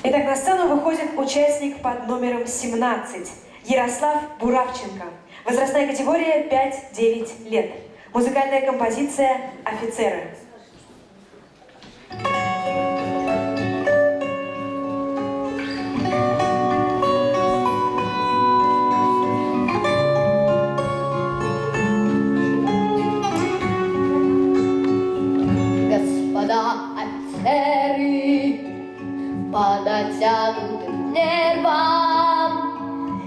Итак, на сцену выходит участник под номером 17 Ярослав Буравченко. Возрастная категория 5-9 лет. Музыкальная композиция «Офицеры». Господа офицеры, по натянутым нервам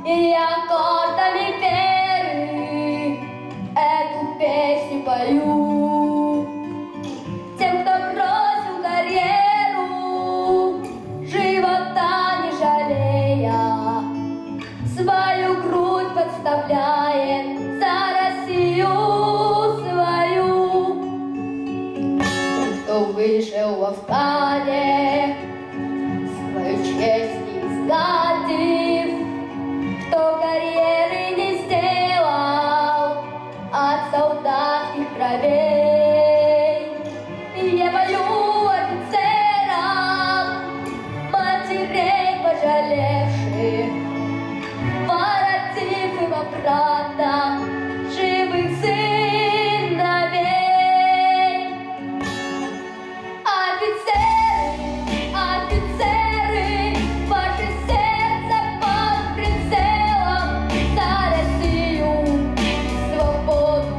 и аккордами веры эту песню пою. Тем, кто бросил карьеру, живота не жалея, свою грудь подставляет за Россию свою. Тем, кто вышел в Афгане, свою честь не изгадив, кто карьеры не сделал от солдатских кровей. Я пою офицерам, матерей пожалевших, воротив им обратно живых сыновей. Офицеры, офицеры, ваше сердце под прицелом, за Россию, свободу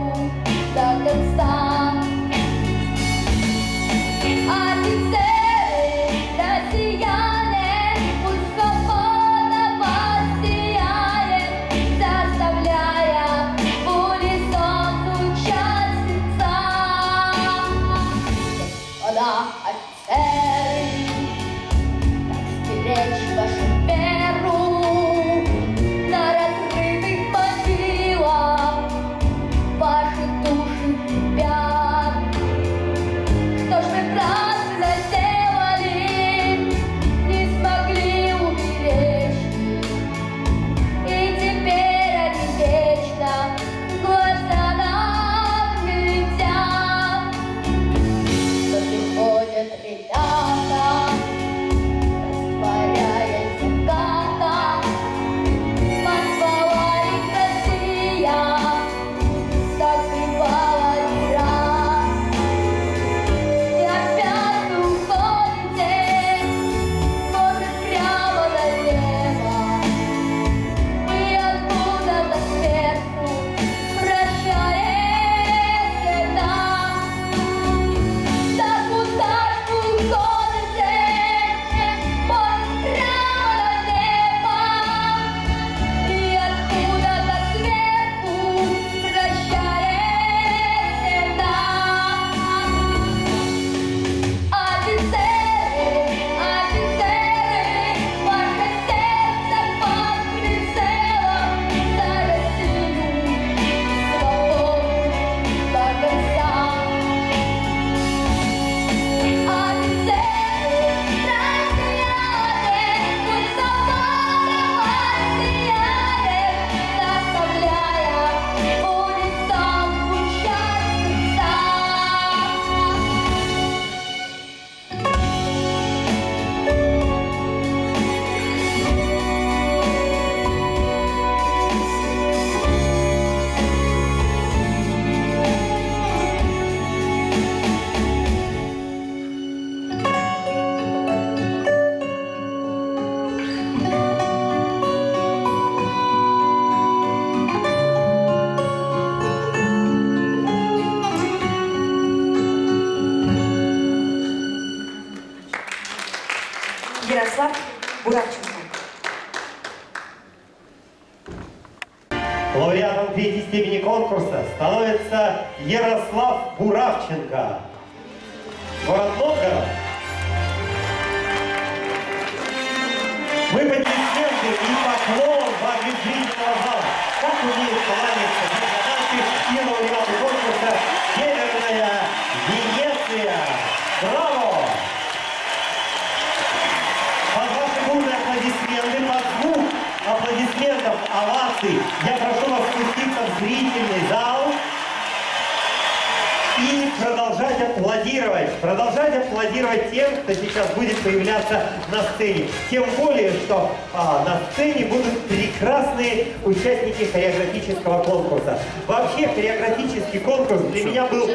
до конца. Офицеры, россияне, пусть свобода вас сияет, заставляя в унисон звучать сердца. Господа офицеры, как сберечь вашу веру на разрытых могилах, ваши души кипят. Что ж вы правды заделали, не смогли уберечь их, и теперь они вечно глаза нам глядят. Но приходят ребята, растворяясь в закатах, позвала их Россия, так бывало не раз. И опять вы уходите, может, прямо налево, и откуда-то сверху прощаете нас. Да куда ж вы уходите, может, прямо налево, и откуда-то сверху прощаете нас. Офицеры, офицеры, ваше сердце под прицелом, за Россию, свободу до конца. Офицеры, россияне, пусть свобода вас сияет, заставляя в унисон звучать сердца. Ярослав Буравченко. Лауреатом третьей степени конкурса становится Ярослав Буравченко. Город Новгород. Мы аплодисменты и поклон в адрес зрительного зала. Как умеет кланяться дебютанты и лауреаты конкурса «Северная Венеция». Браво! Под ваши бурные аплодисменты, под звук аплодисментов, оваций, я прошу вас спуститься в зрительный зал и продолжать аплодировать. продолжать аплодировать тем, кто сейчас будет появляться на сцене. Тем более, что на сцене будут прекрасные участники хореографического конкурса. Вообще, хореографический конкурс для меня был